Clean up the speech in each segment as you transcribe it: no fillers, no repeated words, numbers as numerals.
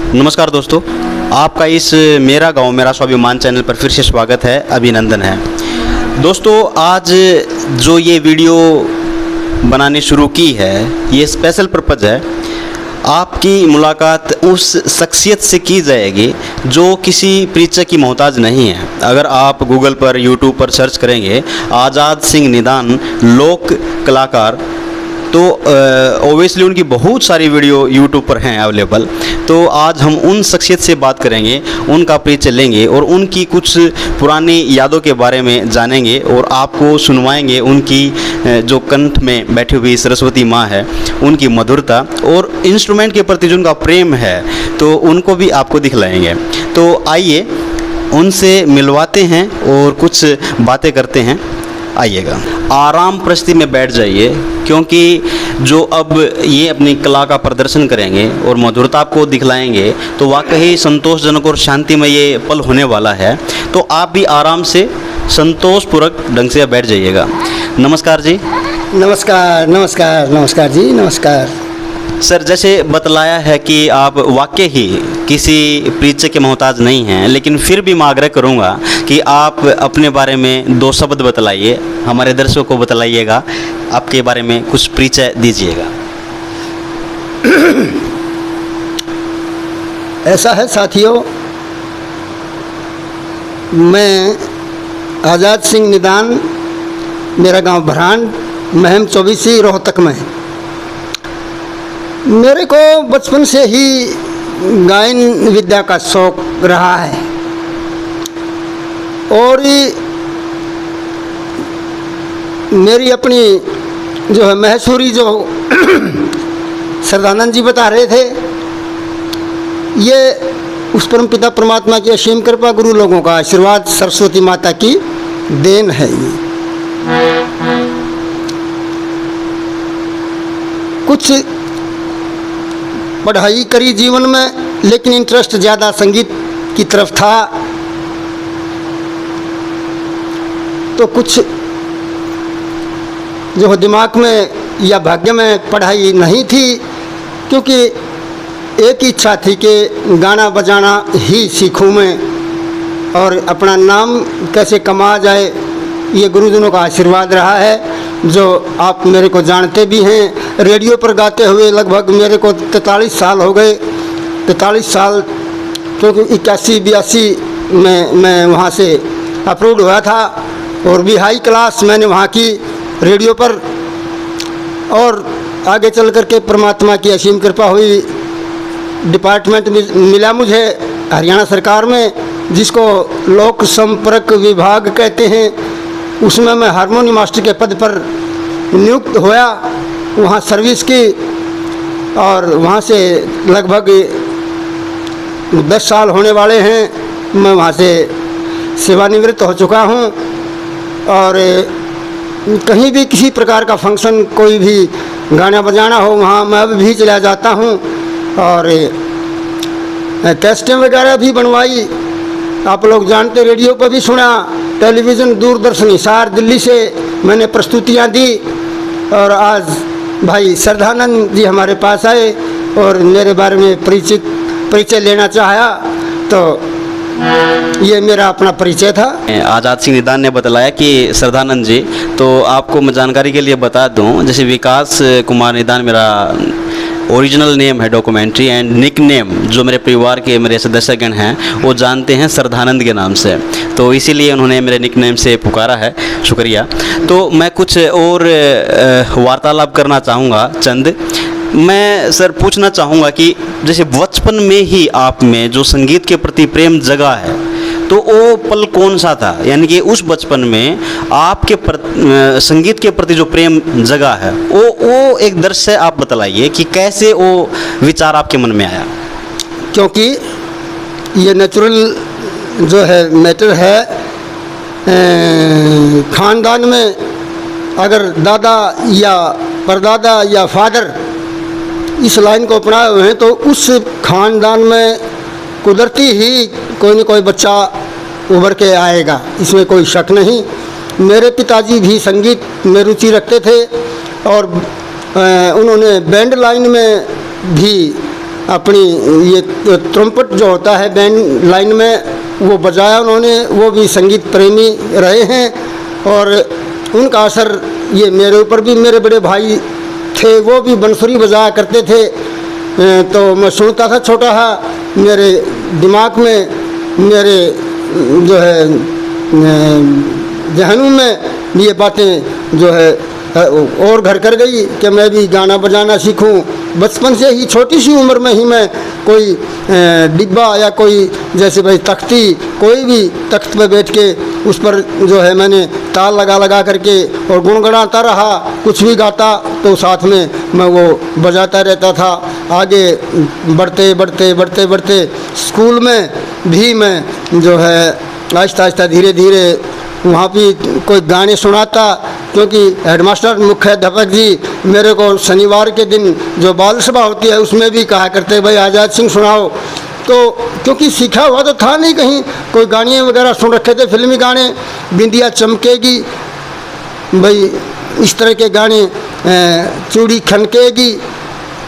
नमस्कार दोस्तों, आपका इस मेरा गांव मेरा स्वाभिमान चैनल पर फिर से स्वागत है, अभिनंदन है। दोस्तों, आज जो ये वीडियो बनाने शुरू की है, ये स्पेशल पर्पज़ है। आपकी मुलाकात उस शख्सियत से की जाएगी जो किसी परिचय की मोहताज नहीं है। अगर आप गूगल पर, यूट्यूब पर सर्च करेंगे आज़ाद सिंह निदान लोक कलाकार, तो ओबियसली उनकी बहुत सारी वीडियो यूट्यूब पर हैं अवेलेबल। तो आज हम उन शख्सियत से बात करेंगे, उनका परिचय लेंगे और उनकी कुछ पुरानी यादों के बारे में जानेंगे और आपको सुनवाएंगे उनकी जो कंठ में बैठी हुई सरस्वती माँ है, उनकी मधुरता और इंस्ट्रूमेंट के प्रति जो उनका प्रेम है, तो उनको भी आपको दिखलाएंगे। तो आइए उनसे मिलवाते हैं और कुछ बातें करते हैं। आइएगा, आराम परिस्थिति में बैठ जाइए, क्योंकि जो अब ये अपनी कला का प्रदर्शन करेंगे और मधुरता आपको दिखलाएंगे तो वाकई संतोषजनक और शांतिमय ये पल होने वाला है। तो आप भी आराम से संतोषपूर्वक ढंग से बैठ जाइएगा। नमस्कार जी। नमस्कार नमस्कार नमस्कार जी, नमस्कार सर। जैसे बतलाया है कि आप वाकई ही किसी परिचय के मोहताज नहीं हैं, लेकिन फिर भी मैं आग्रह करूँगा कि आप अपने बारे में दो शब्द बतलाइए, हमारे दर्शकों को बतलाइएगा, आपके बारे में कुछ परिचय दीजिएगा। ऐसा है साथियों, मैं आज़ाद सिंह निदान, मेरा गांव भरान, महम 24 रोहतक में। मेरे को बचपन से ही गायन विद्या का शौक रहा है और मेरी अपनी जो है महसूरी जो श्रद्धानंद जी बता रहे थे, ये उस परम पिता परमात्मा की असीम कृपा, गुरु लोगों का आशीर्वाद, सरस्वती माता की देन है। ये कुछ पढ़ाई करी जीवन में, लेकिन इंटरेस्ट ज़्यादा संगीत की तरफ था। तो कुछ जो दिमाग में या भाग्य में पढ़ाई नहीं थी, क्योंकि एक इच्छा थी कि गाना बजाना ही सीखूं मैं और अपना नाम कैसे कमा जाए। ये गुरुजनों का आशीर्वाद रहा है, जो आप मेरे को जानते भी हैं। रेडियो पर गाते हुए लगभग मेरे को 43 साल हो गए। 43 साल, क्योंकि 81-82 में मैं वहाँ से अप्रूव्ड हुआ था और भी हाई क्लास मैंने वहाँ की रेडियो पर। और आगे चल कर के परमात्मा की असीम कृपा हुई, डिपार्टमेंट मिला मुझे हरियाणा सरकार में, जिसको लोक संपर्क विभाग कहते हैं। उसमें मैं हारमोनियम मास्टर के पद पर नियुक्त हुआ, वहाँ सर्विस की और वहाँ से लगभग 10 साल होने वाले हैं। मैं वहाँ से सेवानिवृत्त हो चुका हूँ और कहीं भी किसी प्रकार का फंक्शन, कोई भी गाना बजाना हो, वहाँ मैं अब भी चला जाता हूँ। और कैसेटें वगैरह भी बनवाई, आप लोग जानते, रेडियो पर भी सुना, टेलीविज़न, दूरदर्शन, हिसार, दिल्ली से मैंने प्रस्तुतियाँ दी। और आज भाई श्रद्धानंद जी हमारे पास आए और मेरे बारे में परिचय लेना चाहा, तो ये मेरा अपना परिचय था। आज़ाद सिंह निदान ने बतलाया कि श्रद्धानंद जी, तो आपको मैं जानकारी के लिए बता दूं, जैसे विकास कुमार निदान मेरा ओरिजिनल नेम है डॉक्यूमेंट्री, एंड निक नेम जो मेरे परिवार के मेरे सदस्यगण हैं वो जानते हैं श्रद्धानंद के नाम से, तो इसीलिए उन्होंने मेरे निक नेम से पुकारा है। शुक्रिया। तो मैं कुछ और वार्तालाप करना चाहूँगा चंद। मैं सर पूछना चाहूँगा कि जैसे बचपन में ही आप में जो संगीत के प्रति प्रेम जगा है, तो वो पल कौन सा था? यानी कि उस बचपन में आपके संगीत के प्रति जो प्रेम जगा है, वो एक दृश्य से आप बतलाइए कि कैसे वो विचार आपके मन में आया। क्योंकि ये नेचुरल जो है मैटर है, खानदान में अगर दादा या परदादा या फादर इस लाइन को अपनाए हुए हैं, तो उस खानदान में कुदरती ही कोई न कोई बच्चा उभर के आएगा, इसमें कोई शक नहीं। मेरे पिताजी भी संगीत में रुचि रखते थे और उन्होंने बैंड लाइन में भी अपनी ये ट्रम्पट जो होता है बैंड लाइन में वो बजाया उन्होंने, वो भी संगीत प्रेमी रहे हैं और उनका असर ये मेरे ऊपर भी, मेरे बड़े भाई थे वो भी बंसुरी बजाया करते थे, तो मैं सुनता था छोटा हा, मेरे दिमाग में, मेरे जो है जहनों में ये बातें जो है और घर कर गई कि मैं भी गाना बजाना सीखूं। बचपन से ही छोटी सी उम्र में ही मैं कोई डिब्बा या कोई जैसे भाई तख्ती, कोई भी तख्त पे बैठ के उस पर जो है मैंने ताल लगा लगा करके और गुनगुनाता रहा, कुछ भी गाता तो साथ में मैं वो बजाता रहता था। आगे बढ़ते बढ़ते बढ़ते बढ़ते स्कूल में भी मैं जो है आहिस्ता आहिस्ता धीरे धीरे वहाँ भी कोई गाने सुनाता, क्योंकि हेडमास्टर मुख्याध्यापक जी मेरे को शनिवार के दिन जो बाल सभा होती है उसमें भी कहा करते भाई आज़ाद सिंह सुनाओ। तो क्योंकि सीखा हुआ तो था नहीं, कहीं कोई गाने वगैरह सुन रखे थे, फिल्मी गाने, बिंदिया चमकेगी भाई, इस तरह के गाने, चूड़ी खनकेगी,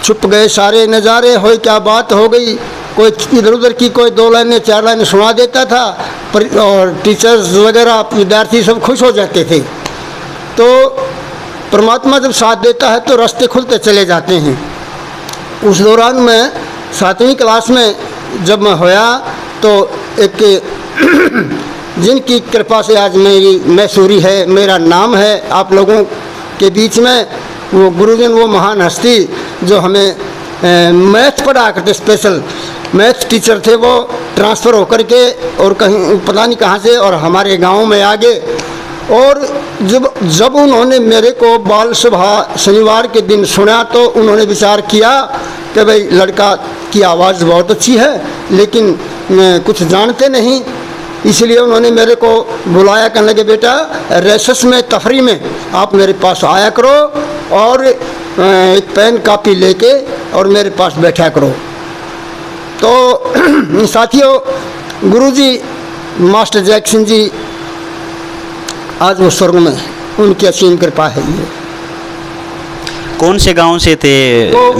छुप गए सारे नज़ारे, हो क्या बात हो गई, कोई इधर उधर की कोई 2 लाइनें 4 लाइनें सुना देता था और टीचर्स वगैरह विद्यार्थी सब खुश हो जाते थे। तो परमात्मा जब साथ देता है तो रास्ते खुलते चले जाते हैं। उस दौरान मैं 7वीं क्लास में जब मैं होया तो एक जिनकी कृपा से आज मेरी मैसूरी है, मेरा नाम है आप लोगों के बीच में, वो गुरुजन, वो महान हस्ती जो हमें मैथ पढ़ा करते, स्पेशल मैथ टीचर थे, वो ट्रांसफ़र होकर के और कहीं पता नहीं कहाँ से और हमारे गांव में आ गए। और जब उन्होंने मेरे को बाल सभा शनिवार के दिन सुना तो उन्होंने विचार किया कि भाई लड़का की आवाज़ बहुत अच्छी है लेकिन कुछ जानते नहीं, इसलिए उन्होंने मेरे को बुलाया, कहने लगे बेटा रेसेस में, तफरी में आप मेरे पास आया करो और एक पेन कापी लेके और मेरे पास बैठा करो। तो साथियों, गुरुजी मास्टर जैक्सन जी आज वो स्वर्ग में, उनकी असीम कृपा है। ये कौन से गांव से थे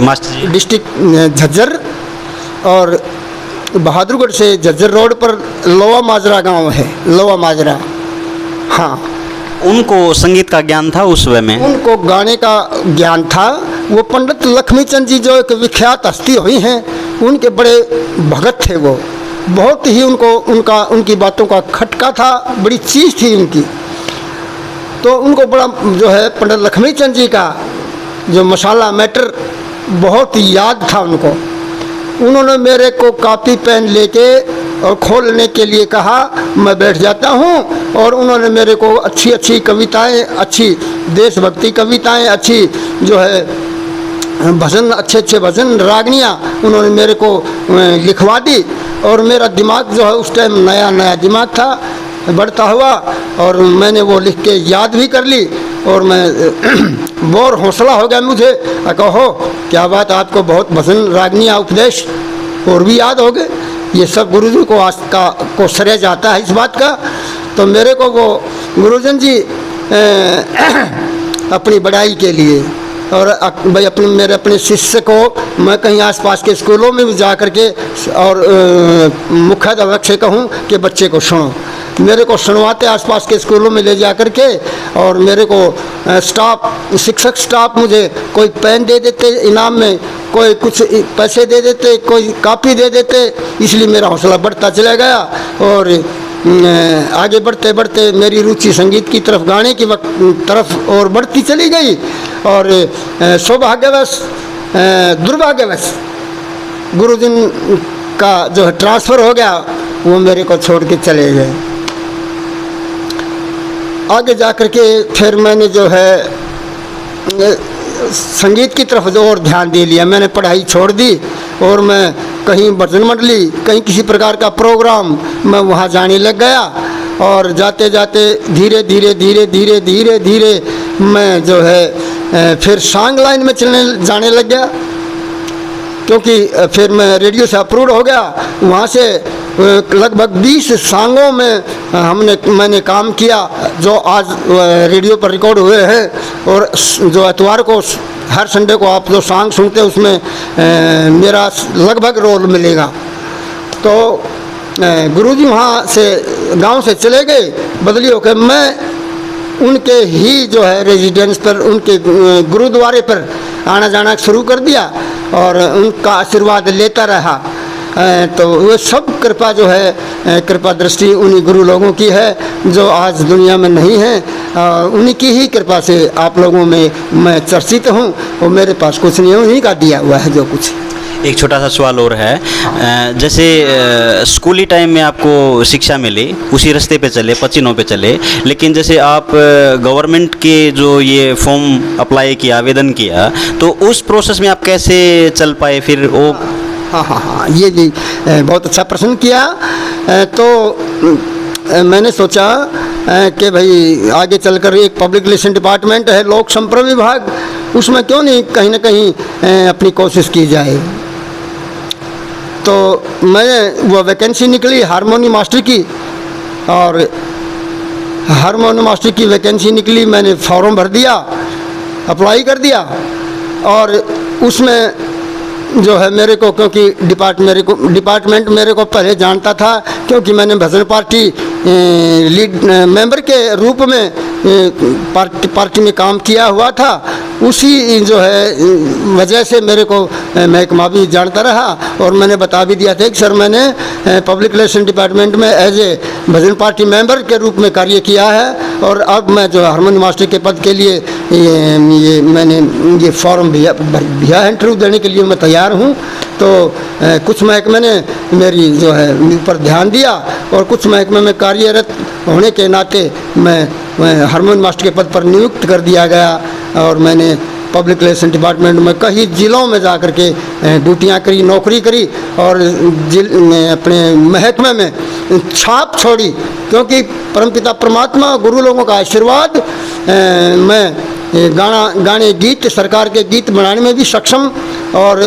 मास्टर जी? डिस्ट्रिक्ट झज्जर और बहादुरगढ़ से झज्जर रोड पर लोवा माजरा गांव है, लोवा माजरा। हाँ, उनको संगीत का ज्ञान था उस समय में? उनको गाने का ज्ञान था। वो पंडित लक्ष्मीचंद जी जो एक विख्यात हस्ती हुई हैं, उनके बड़े भगत थे वो, बहुत ही उनकी बातों का खटका था, बड़ी चीज़ थी उनकी। तो उनको बड़ा जो है पंडित लक्ष्मीचंद जी का जो मसाला मैटर बहुत याद था उनको। उन्होंने मेरे को कापी पेन लेके और खोलने के लिए कहा, मैं बैठ जाता हूँ और उन्होंने मेरे को अच्छी अच्छी कविताएं, अच्छी देशभक्ति कविताएं, अच्छी जो है भजन, अच्छे अच्छे भजन रागनियाँ उन्होंने मेरे को लिखवा दी। और मेरा दिमाग जो है उस टाइम नया नया दिमाग था, बढ़ता हुआ और मैंने वो लिख के याद भी कर ली और मैं बहुत हौसला हो गया मुझे, कहो क्या बात, आपको बहुत भजन रागनियाँ उपदेश और भी याद हो गए। ये सब गुरुजी को आज को श्रेय जाता है इस बात का। तो मेरे को वो गुरुजन जी अपनी बड़ाई के लिए और भाई मेरे अपने शिष्य को मैं कहीं आसपास के स्कूलों में भी जा कर के और मुख्याध्यापक से कहूँ कि बच्चे को सुनो, मेरे को सुनवाते आसपास के स्कूलों में ले जा कर के। और मेरे को स्टाफ, शिक्षक स्टाफ मुझे कोई पेन दे देते इनाम में, कोई कुछ पैसे दे देते, कोई कापी दे देते, इसलिए मेरा हौसला बढ़ता चला गया। और आगे बढ़ते बढ़ते मेरी रुचि संगीत की तरफ, गाने की तरफ और बढ़ती चली गई। और सौभाग्यवश दुर्भाग्यवश गुरुजन का जो है ट्रांसफ़र हो गया, वो मेरे को छोड़ के चले गए। आगे जा कर के फिर मैंने जो है संगीत की तरफ जो और ध्यान दे लिया, मैंने पढ़ाई छोड़ दी और मैं कहीं भजन मंडली, कहीं किसी प्रकार का प्रोग्राम, मैं वहाँ जाने लग गया। और जाते जाते धीरे धीरे धीरे धीरे धीरे धीरे मैं जो है फिर सांग लाइन में जाने लग गया, क्योंकि फिर मैं रेडियो से अप्रूव हो गया। वहाँ से लगभग 20 सांगों में मैंने काम किया जो आज रेडियो पर रिकॉर्ड हुए हैं। और जो इतवार को हर संडे को आप जो सॉन्ग सुनते हैं उसमें मेरा लगभग रोल मिलेगा। तो गुरुजी वहाँ से गांव से चले गए बदली होकर, मैं उनके ही जो है रेजिडेंस पर, उनके गुरुद्वारे पर आना जाना शुरू कर दिया और उनका आशीर्वाद लेता रहा। तो वो सब कृपा जो है, कृपा दृष्टि उन्हीं गुरु लोगों की है जो आज दुनिया में नहीं है। उन्हीं की ही कृपा से आप लोगों में मैं चर्चित हूँ और मेरे पास कुछ नहीं है, उन्हीं का दिया हुआ है जो कुछ। एक छोटा सा सवाल और है, जैसे स्कूली टाइम में आपको शिक्षा मिली, उसी रास्ते पे चले, पचिनों पे चले, लेकिन जैसे आप गवर्नमेंट के जो ये फॉर्म अप्लाई किया, आवेदन किया, तो उस प्रोसेस में आप कैसे चल पाए फिर वो? हाँ, ये भी बहुत अच्छा प्रश्न किया। तो मैंने सोचा कि भाई आगे चलकर एक पब्लिक रिलेशन डिपार्टमेंट है, लोक संपर्क विभाग, उसमें क्यों नहीं कहीं ना कहीं अपनी कोशिश की जाए। तो मैं वो वैकेंसी निकली हारमोनियम मास्टर की, और हारमोनियम मास्टर की वैकेंसी निकली, मैंने फॉर्म भर दिया, अप्लाई कर दिया। और उसमें जो है मेरे को, क्योंकि डिपार्टमेंट मेरे को पहले जानता था, क्योंकि मैंने भजन पार्टी लीड मेंबर के रूप में पार्टी में काम किया हुआ था। उसी जो है वजह से मेरे को महकमा भी जानता रहा और मैंने बता भी दिया था कि सर मैंने पब्लिक रिलेशन डिपार्टमेंट में as a bhajan party member के रूप में कार्य किया है, और अब मैं जो हारमोनियम मास्टर के पद के लिए ये मैंने ये फॉर्म भैया इंटरव्यू देने के लिए मैं तैयार हूँ। तो कुछ महकमे ने मेरी जो है ऊपर ध्यान दिया और कुछ महकमे में कार्यरत होने के नाते मैं हारमोनियम मास्टर के पद पर नियुक्त कर दिया गया। और मैंने पब्लिक रिलेशन डिपार्टमेंट में कई जिलों में जा कर के ड्यूटियाँ करी, नौकरी करी और अपने महकमे में छाप छोड़ी, क्योंकि परमपिता परमात्मा गुरु लोगों का आशीर्वाद, मैं गाने गीत सरकार के गीत बनाने में भी सक्षम, और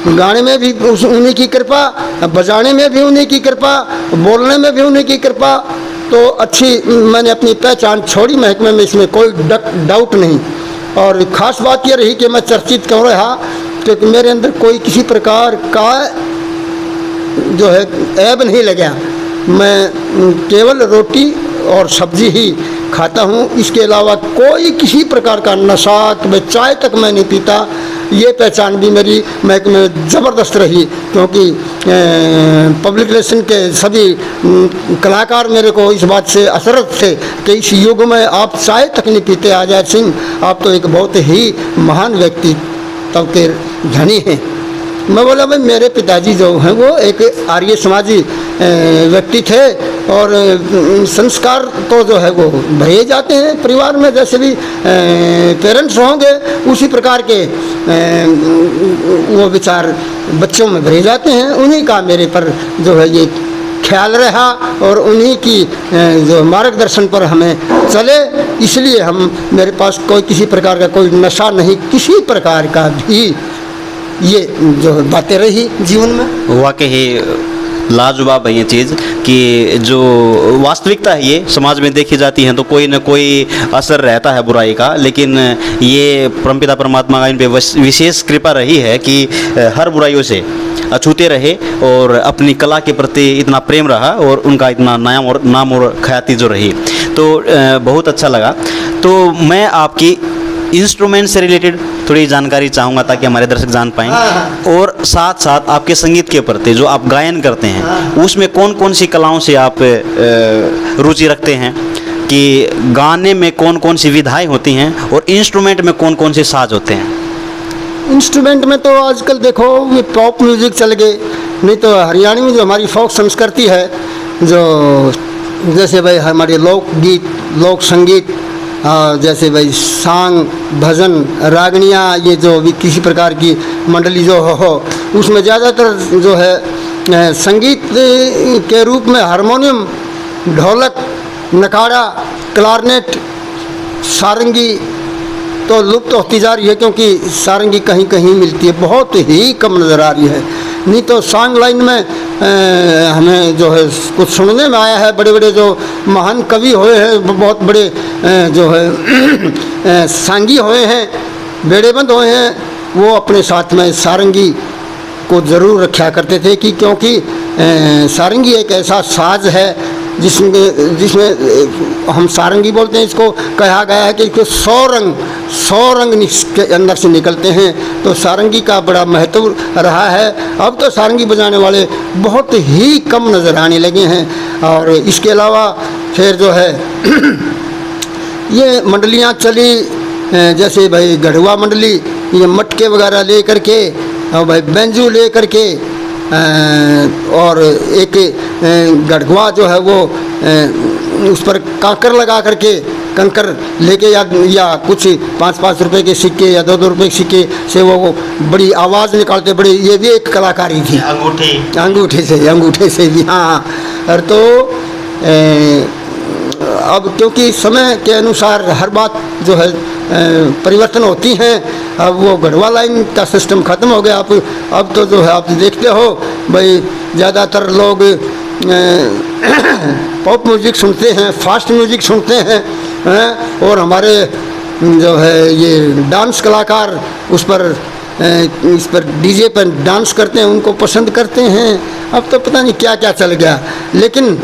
गाने में भी उन्हीं की कृपा, बजाने में भी उन्हीं की कृपा, बोलने में भी उन्हीं की कृपा। तो अच्छी मैंने अपनी पहचान छोड़ी महकमे में, इसमें कोई डाउट नहीं। और ख़ास बात यह रही कि मैं चर्चित क्यों रहा, क्योंकि मेरे अंदर कोई किसी प्रकार का जो है ऐब नहीं लगा। मैं केवल रोटी और सब्जी ही खाता हूँ, इसके अलावा कोई किसी प्रकार का नशा, चाय तक मैं नहीं पीता। ये पहचान भी मेरी महकमे में ज़बरदस्त रही, क्योंकि पब्लिक रिलेशन के सभी कलाकार मेरे को इस बात से असरत थे कि इस युग में आप चाय तक नहीं पीते आज़ाद सिंह, आप तो एक बहुत ही महान व्यक्ति तब के धनी हैं। मैं बोला भाई मेरे पिताजी जो हैं वो एक आर्य समाजी व्यक्ति थे, और संस्कार तो जो है वो भरे जाते हैं परिवार में, जैसे भी पेरेंट्स होंगे उसी प्रकार के वो विचार बच्चों में भरे जाते हैं। उन्हीं का मेरे पर जो है ये ख्याल रहा और उन्हीं की जो मार्गदर्शन पर हमें चले, इसलिए हम मेरे पास कोई किसी प्रकार का कोई नशा नहीं, किसी प्रकार का भी ये जो बातें रही जीवन में। वाकई लाजवाब है ये चीज़ कि जो वास्तविकता है ये समाज में देखी जाती है तो कोई न कोई असर रहता है बुराई का, लेकिन ये परमपिता परमात्मा का इन पे विशेष कृपा रही है कि हर बुराइयों से अछूते रहे और अपनी कला के प्रति इतना प्रेम रहा और उनका इतना नाम और ख्याति जो रही, तो बहुत अच्छा लगा। तो मैं आपकी इंस्ट्रूमेंट से रिलेटेड थोड़ी जानकारी चाहूँगा ताकि हमारे दर्शक जान पाएँ, और साथ साथ आपके संगीत के प्रति जो आप गायन करते हैं उसमें कौन कौन सी कलाओं से आप रुचि रखते हैं, कि गाने में कौन कौन सी विधाएं होती हैं और इंस्ट्रूमेंट में कौन कौन से साज होते हैं? इंस्ट्रूमेंट में तो आजकल देखो ये पॉप म्यूज़िक चल गए, नहीं तो हरियाणा में जो हमारी फोक संस्कृति है, जो जैसे भाई हमारे लोकगीत, लोक संगीत, जैसे भाई सांग, भजन, रागनियाँ, ये जो भी किसी प्रकार की मंडली जो हो उसमें ज़्यादातर जो है संगीत के रूप में हारमोनियम, ढोलक, नगाड़ा, क्लारनेट, सारंगी तो लुप्त होती जा रही है, क्योंकि सारंगी कहीं कहीं मिलती है, बहुत ही कम नज़र आ रही है। नहीं तो सॉन्ग लाइन में हमें जो है कुछ सुनने में आया है, बड़े बड़े जो महान कवि हुए हैं, बहुत बड़े जो है सांगी हुए हैं, बेड़ेबंद हुए हैं, वो अपने साथ में सारंगी को ज़रूर रखा करते थे कि क्योंकि सारंगी एक ऐसा साज है जिसमें हम सारंगी बोलते हैं। इसको कहा गया है कि इसके 100 रंग इसके अंदर से निकलते हैं, तो सारंगी का बड़ा महत्व रहा है। अब तो सारंगी बजाने वाले बहुत ही कम नज़र आने लगे हैं। और इसके अलावा फिर जो है ये मंडलियाँ चली, जैसे भाई गढ़वा मंडली, ये मटके वगैरह ले करके और भाई बेंजू ले करके, और एक गढ़वा जो है वो उस पर कांकर लगा करके, कंकर लेके या कुछ 5-5 रुपए के सिक्के या 2-2 रुपए के सिक्के से वो बड़ी आवाज़ निकालते, बड़ी, ये भी एक कलाकारी थी। अंगूठे से भी, हाँ। और तो अब क्योंकि समय के अनुसार हर बात जो है परिवर्तन होती हैं। अब वो गढ़वा लाइन का सिस्टम ख़त्म हो गया। अब तो जो है आप देखते हो भाई, ज़्यादातर लोग पॉप म्यूज़िक सुनते हैं, फास्ट म्यूज़िक सुनते हैं, और हमारे जो है ये डांस कलाकार इस पर डीजे पर डांस करते हैं, उनको पसंद करते हैं। अब तो पता नहीं क्या क्या चल गया, लेकिन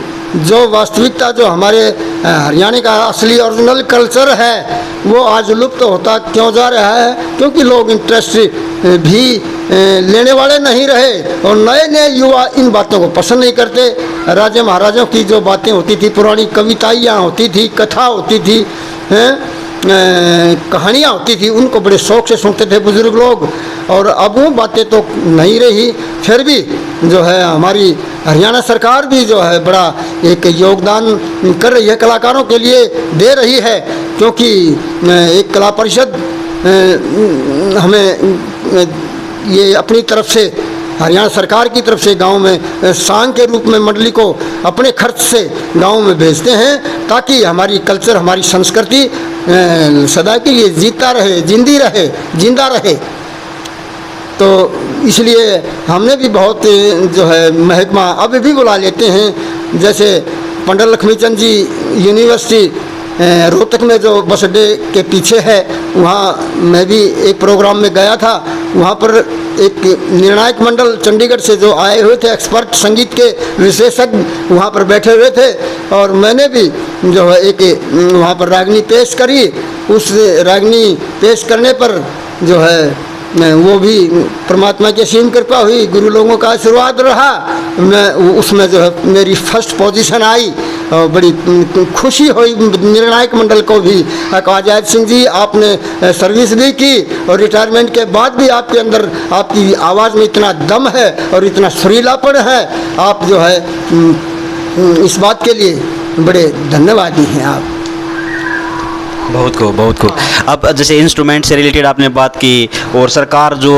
जो वास्तविकता, जो हमारे हरियाणा का असली ओरिजिनल कल्चर है, वो आज लुप्त होता क्यों जा रहा है? क्योंकि लोग इंटरेस्ट भी लेने वाले नहीं रहे, और नए नए युवा इन बातों को पसंद नहीं करते। राजा महाराजों की जो बातें होती थी, पुरानी कविताएँ होती थी, कथा होती थी, कहानियाँ होती थी, उनको बड़े शौक़ से सुनते थे बुज़ुर्ग लोग। और अब वो बातें तो नहीं रही। फिर भी जो है हमारी हरियाणा सरकार भी जो है बड़ा एक योगदान कर रही है, कलाकारों के लिए दे रही है, क्योंकि एक कला परिषद हमें ये अपनी तरफ से, हरियाणा सरकार की तरफ से गांव में सांग के रूप में मंडली को अपने खर्च से गांव में भेजते हैं, ताकि हमारी कल्चर, हमारी संस्कृति सदा के लिए जिंदा रहे। तो इसलिए हमने भी बहुत जो है महकमा अब भी बुला लेते हैं। जैसे पंडित लक्ष्मीचंद जी यूनिवर्सिटी रोहतक में जो बस अड्डे के पीछे है, वहाँ मैं भी एक प्रोग्राम में गया था। वहाँ पर एक निर्णायक मंडल चंडीगढ़ से जो आए हुए थे, एक्सपर्ट संगीत के विशेषज्ञ वहाँ पर बैठे हुए थे, और मैंने भी जो है एक वहाँ पर रागनी पेश करी। उस रागनी पेश करने पर जो है वो भी परमात्मा की असीम कृपा हुई, गुरु लोगों का आशीर्वाद रहा। मैं उसमें जो है मेरी फर्स्ट पोजीशन आई, और बड़ी खुशी हुई निर्णायक मंडल को भी। अकाजायत सिंह जी, आपने सर्विस भी की, और रिटायरमेंट के बाद भी आपके अंदर, आपकी आवाज़ में इतना दम है और इतना सुरीलापन है, आप जो है इस बात के लिए बड़े धन्यवादी हैं आप। बहुत खूब। अब जैसे इंस्ट्रूमेंट से रिलेटेड आपने बात की, और सरकार जो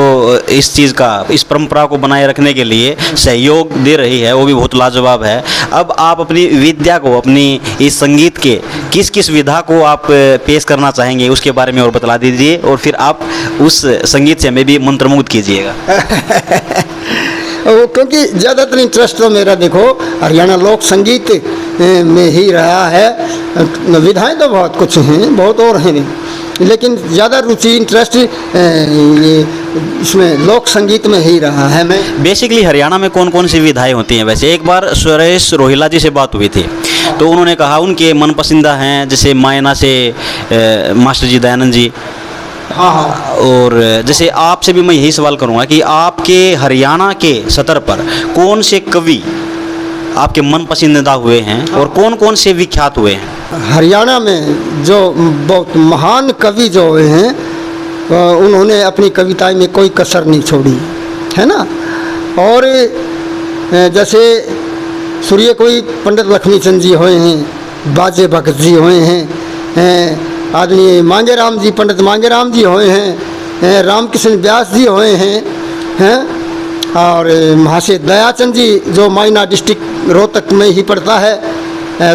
इस चीज़ का, इस परंपरा को बनाए रखने के लिए सहयोग दे रही है, वो भी बहुत लाजवाब है। अब आप अपनी विद्या को, अपनी इस संगीत के किस किस विधा को आप पेश करना चाहेंगे, उसके बारे में और बतला दीजिए, और फिर आप उस संगीत से हमें भी मंत्रमुग्ध कीजिएगा। क्योंकि ज़्यादातर इंटरेस्ट तो मेरा देखो हरियाणा लोक संगीत में ही रहा है। विधाएं तो बहुत कुछ हैं, बहुत और हैं, लेकिन ज़्यादा रुचि, इंटरेस्ट इसमें लोक संगीत में ही रहा है। मैं बेसिकली हरियाणा में कौन कौन सी विधाएं होती हैं? वैसे एक बार सुरेश रोहिला जी से बात हुई थी, तो उन्होंने कहा उनके मन पसंदीदा हैं, जैसे मायना से मास्टर जी दयानंद जी। हाँ। और जैसे आपसे भी मैं यही सवाल करूंगा कि आपके हरियाणा के स्तर पर कौन से कवि आपके मन पसंदीदा हुए हैं, और कौन कौन से विख्यात हुए हैं? हरियाणा में जो बहुत महान कवि जो हुए हैं, उन्होंने अपनी कविताएं में कोई कसर नहीं छोड़ी, है ना। और जैसे सूर्य कोई पंडित लक्ष्मीचंद जी हुए हैं, बाजे भगत जी हुए हैं, आदमी मांगेराम जी, पंडित मांगेराम जी हुए हैं, रामकृष्ण व्यास जी हुए हैं, और महाशय दयाचंद जी जो मायना डिस्ट्रिक्ट रोहतक में ही पड़ता है,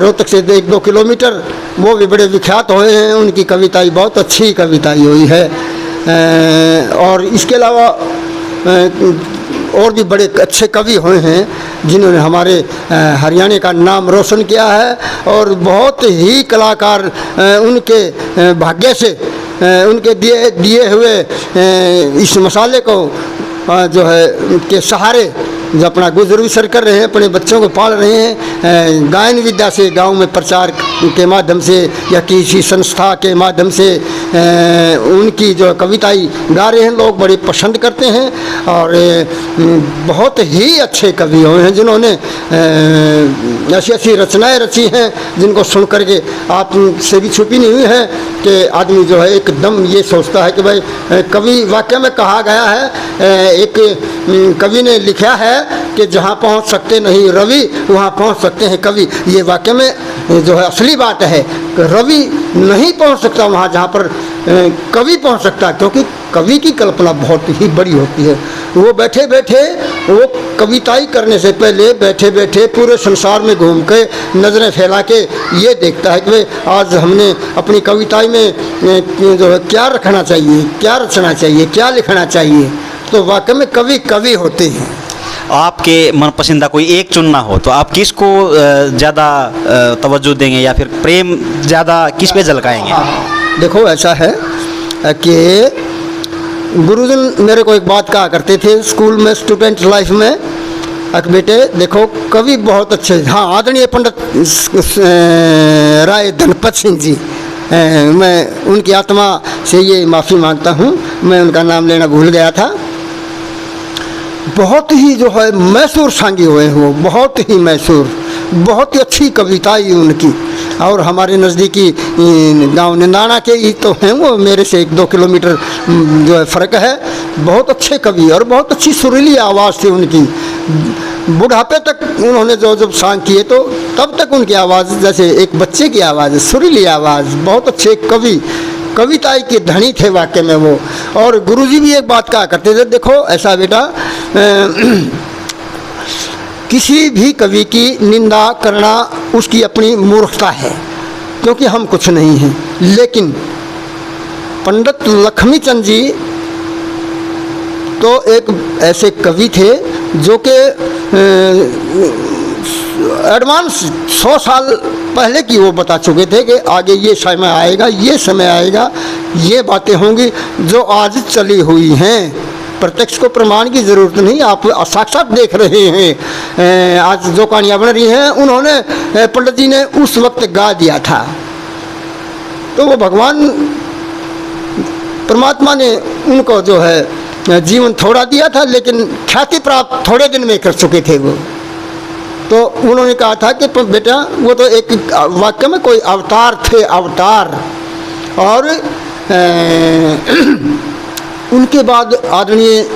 रोहतक से 1-2 किलोमीटर, वो भी बड़े विख्यात हुए हैं। उनकी कविताएं बहुत अच्छी कविताएं हुई है। और इसके अलावा और भी बड़े अच्छे कवि हुए हैं जिन्होंने हमारे हरियाणा का नाम रोशन किया है, और बहुत ही कलाकार उनके भाग्य से उनके दिए दिए हुए इस मसाले को जो है के सहारे जो अपना गुजर बसर कर रहे हैं, अपने बच्चों को पाल रहे हैं। गायन विद्या से गांव में प्रचार के माध्यम से या किसी संस्था के माध्यम से उनकी जो कविताएं गा रहे हैं, लोग बड़े पसंद करते हैं। और बहुत ही अच्छे कवि हुए हैं जिन्होंने ऐसी ऐसी रचनाएं रची हैं जिनको सुन करके आप से भी छुपी नहीं हुई है कि आदमी जो है एकदम ये सोचता है कि भाई कवि वाक्य में कहा गया है, एक कवि ने लिखा है कि जहाँ पहुँच सकते नहीं रवि वहाँ पहुँच सकते हैं कवि। ये वाक्य में जो है असली बात है कि रवि नहीं पहुँच सकता वहाँ जहाँ पर कवि पहुँच सकता, क्योंकि कवि की कल्पना बहुत ही बड़ी होती है। वो बैठे बैठे वो कविताई करने से पहले बैठे बैठे पूरे संसार में घूम के नज़रें फैला के ये देखता है कि भाई आज हमने अपनी कविताई में जो है क्या रखना चाहिए, क्या रचना चाहिए, क्या लिखना चाहिए। तो वाकई में कवि कवि होते हैं। आपके मनपसंदा कोई एक चुनना हो तो आप किसको ज़्यादा तवज्जो देंगे या फिर प्रेम ज़्यादा किस पे झलकाएंगे? देखो ऐसा है कि गुरुजन मेरे को एक बात कहा करते थे स्कूल में, स्टूडेंट लाइफ में, कि बेटे देखो कवि बहुत अच्छे, हाँ आदरणीय पंडित राय धनपत सिंह जी, मैं उनकी आत्मा से ये माफ़ी मांगता हूँ, मैं उनका नाम लेना भूल गया था। बहुत ही जो है मैसूर सांगी हुए हैं वो, बहुत ही मैसूर, बहुत ही अच्छी कविताएं उनकी। और हमारे नज़दीकी गांव निंदाना के ही तो हैं वो, मेरे से 1-2 किलोमीटर जो है फ़र्क है। बहुत अच्छे कवि और बहुत अच्छी सुरीली आवाज़ थी उनकी। बुढ़ापे तक उन्होंने जब सांग किए तो तब तक उनकी आवाज़ जैसे एक बच्चे की आवाज़ है, सुरीली आवाज़। बहुत अच्छे कवि, कविताई के धनी थे वाकई में वो। और गुरुजी भी एक बात कहा करते थे, देखो ऐसा बेटा, किसी भी कवि की निंदा करना उसकी अपनी मूर्खता है, क्योंकि हम कुछ नहीं हैं। लेकिन पंडित लक्ष्मीचंद जी तो एक ऐसे कवि थे जो कि एडवांस 100 साल पहले की वो बता चुके थे कि आगे ये समय आएगा, ये समय आएगा, ये बातें होंगी जो आज चली हुई हैं। प्रत्यक्ष को प्रमाण की ज़रूरत नहीं, आप साक्षात देख रहे हैं। आज जो कहानियाँ बन रही हैं उन्होंने पंडित जी ने उस वक्त गा दिया था। तो वो भगवान परमात्मा ने उनको जो है जीवन थोड़ा दिया था, लेकिन ख्याति प्राप्त थोड़े दिन में कर चुके थे वो। तो उन्होंने कहा था कि बेटा वो तो एक वाक्य में कोई अवतार थे, अवतार। और उनके बाद आदरणीय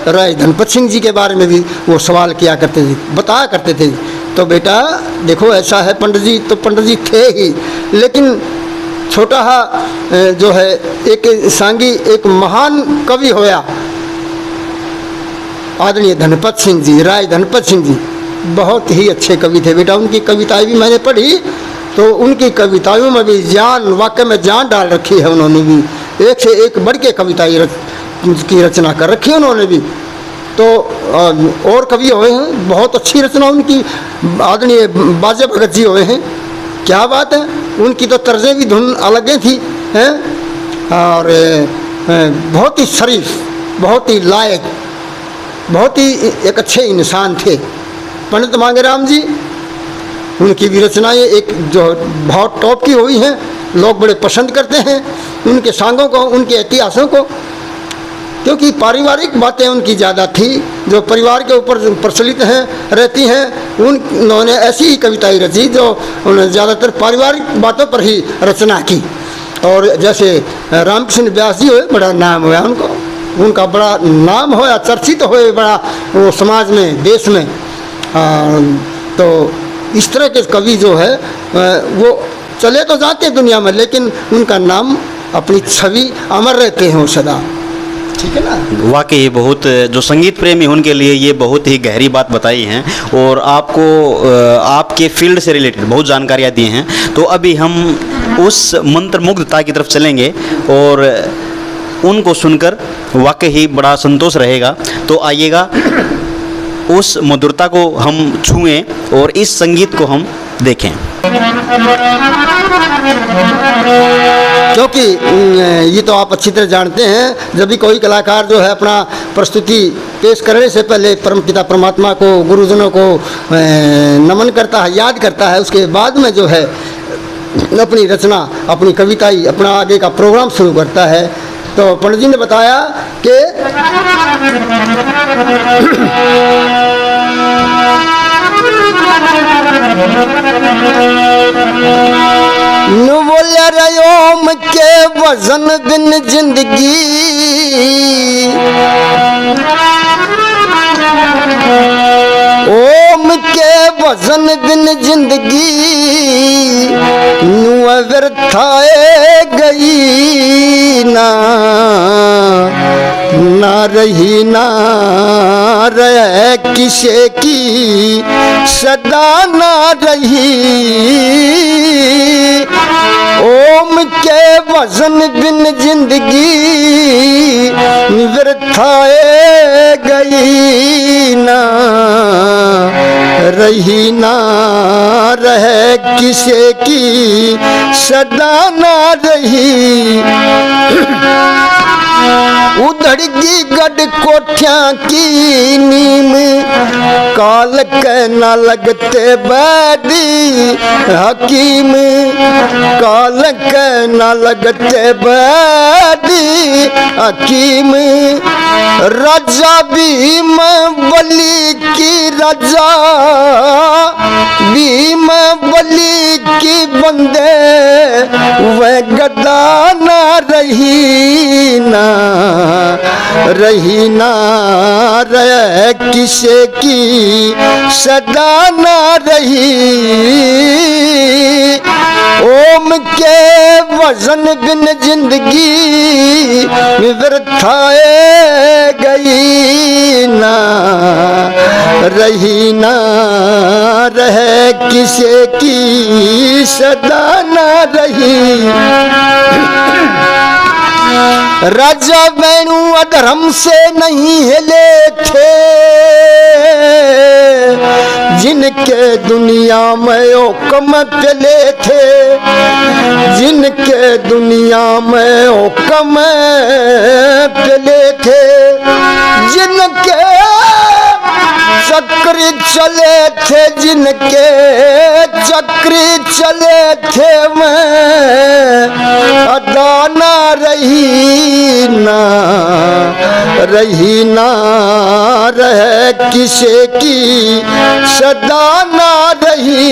राय धनपत सिंह जी के बारे में भी वो सवाल किया करते थे, बताया करते थे। तो बेटा देखो ऐसा है, पंडित जी तो पंडित जी थे ही, लेकिन छोटा जो है एक सांगी, एक महान कवि होया आदरणीय धनपत सिंह जी, राय धनपत सिंह जी। बहुत ही अच्छे कवि थे बेटा। उनकी कविताएं भी मैंने पढ़ी तो उनकी कविताओं में भी जान, वाकई में जान डाल रखी है उन्होंने भी। एक से एक बढ़ के कविताएं की रचना कर रखी है उन्होंने भी। तो और कवि हुए हैं, बहुत अच्छी रचना उनकी। आदरणीय बाजे भगत जी हुए हैं, क्या बात है, उनकी तो तर्जें भी धुन अलग थी हैं। और बहुत ही शरीफ, बहुत ही लायक, बहुत ही एक अच्छे इंसान थे पंडित मांगेराम जी। उनकी भी रचनाएं एक जो बहुत टॉप की हुई हैं, लोग बड़े पसंद करते हैं उनके सांगों को, उनके इतिहासों को, क्योंकि पारिवारिक बातें उनकी ज़्यादा थी जो परिवार के ऊपर प्रचलित हैं, रहती हैं। उन्होंने ऐसी ही कविताएं रची जो उन्होंने ज़्यादातर पारिवारिक बातों पर ही रचना की। और जैसे रामकृष्ण व्यास जी हुए, बड़ा नाम हुआ उनको, उनका बड़ा नाम होया, चर्चित हुए बड़ा वो समाज में, देश में। तो इस तरह के कवि जो है वो चले तो जाते दुनिया में, लेकिन उनका नाम, अपनी छवि अमर रहते हैं वो सदा। ठीक है ना। वाकई बहुत, जो संगीत प्रेमी उनके लिए ये बहुत ही गहरी बात बताई हैं और आपको आपके फील्ड से रिलेटेड बहुत जानकारियाँ दी हैं। तो अभी हम उस मंत्रमुग्धता की तरफ चलेंगे और उनको सुनकर वाकई ही बड़ा संतोष रहेगा। तो आइएगा उस मधुरता को हम छुएं और इस संगीत को हम देखें। क्योंकि ये तो आप अच्छी तरह जानते हैं, जब भी कोई कलाकार जो है अपना प्रस्तुति पेश करने से पहले परमपिता परमात्मा को, गुरुजनों को नमन करता है, याद करता है, उसके बाद में जो है अपनी रचना, अपनी कविताई, अपना आगे का प्रोग्राम शुरू करता है। तो पंडित जी ने बताया कि बोलिया रयोम के वजन बिन जिंदगी, ओम के वजन बिन जिंदगी नुआ व्यर्थाए गई ना, ना रही ना रह किसे की सदा ना रही। ओम के वजन बिन जिंदगी व्यर्थाए गई ना, रही ना रह किसे की सदा ना रही। उधड़गी गढ़ कोठिया की नीम, काल के न लगते बैदी हकीम, काल के न लगते बैदी हकीम। राजा भीम बलि की राजा, भीम बलि की बंदे वह गदा ना रही ना, रही ना रह किसे की सदा ना रही। ओम के वजन बिन जिंदगी व्यर्थाए गई ना, रही ना रह किसे की सदा ना रही। राजा बैनु अधर्म से नहीं हिले थे, जिनके दुनिया में हुक्म चले थे, जिनके दुनिया में हुक्म चले थे, जिनके चक्र चले थे, जिनके चक्र चले थे, मैं अदा ना रही ना, रही ना रह किसे की सदा ना रही।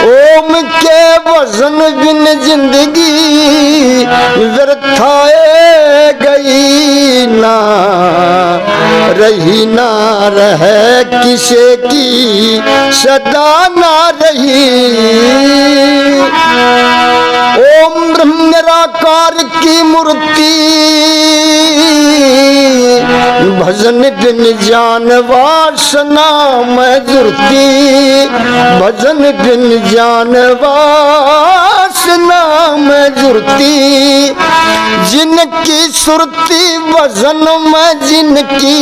ओम के वजन बिन जिंदगी व्यर्थाए गई ना, रही ना रह किसे की सदा ना रही। ओम ब्रह्म निराकार की मूर्ति, भजन बिन जान वासना में जुरती, भजन बिन जान वासना में जुरती। जिनकी सुरती भजन में, जिनकी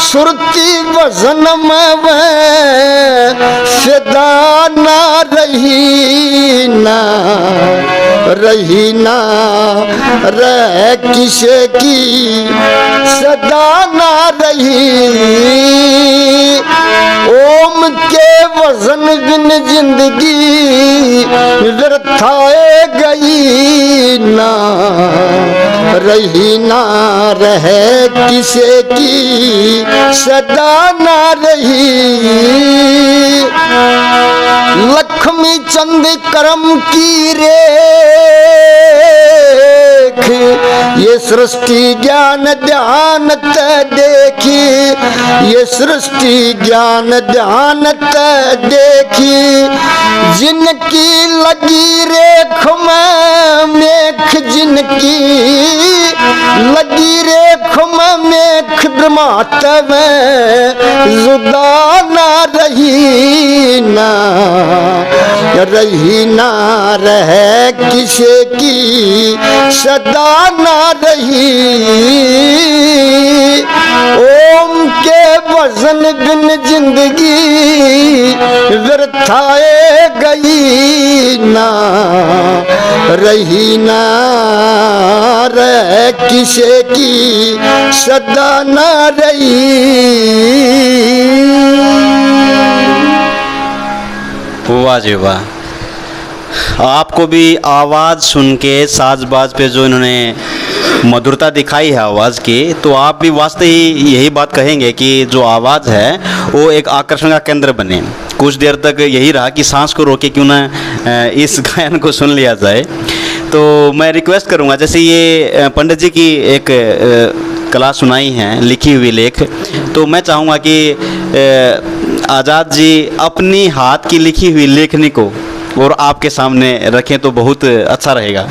सुरती भजन में वह सदा ना रही ना, रही ना रह किसे की सदा ना रही। ओम के वजन बिन जिंदगी व्यर्थाए गई ना, रही ना रह किसे की सदा ना रही। लक्ष्मी चंद करम की रेख, ये सृष्टि ज्ञान ध्यान ते देखी, ये सृष्टि ज्ञान ध्यान ते देखी। जिनकी लगी रेख में मेख, जिनकी लगी रेख में मेख ब्रह्मात में जुदा ना रही ना, रही ना रह किसे की सदा ना रही। ओम के वजन बिन जिंदगी थाए गई ना रही ना रह किसे की सदा ना रही। वाह जी वाह। आपको भी आवाज़ सुन के साज-बाज पे जो इन्होंने मधुरता दिखाई है आवाज़ की, तो आप भी वास्तव ही यही बात कहेंगे कि जो आवाज़ है वो एक आकर्षण का केंद्र बने। कुछ देर तक यही रहा कि सांस को रोके क्यों ना इस गायन को सुन लिया जाए। तो मैं रिक्वेस्ट करूंगा, जैसे ये पंडित जी की एक कला सुनाई है, लिखी हुई लेख, तो मैं चाहूँगा कि आज़ाद जी अपनी हाथ की लिखी हुई लेखनी को और आपके सामने रखें तो बहुत अच्छा रहेगा।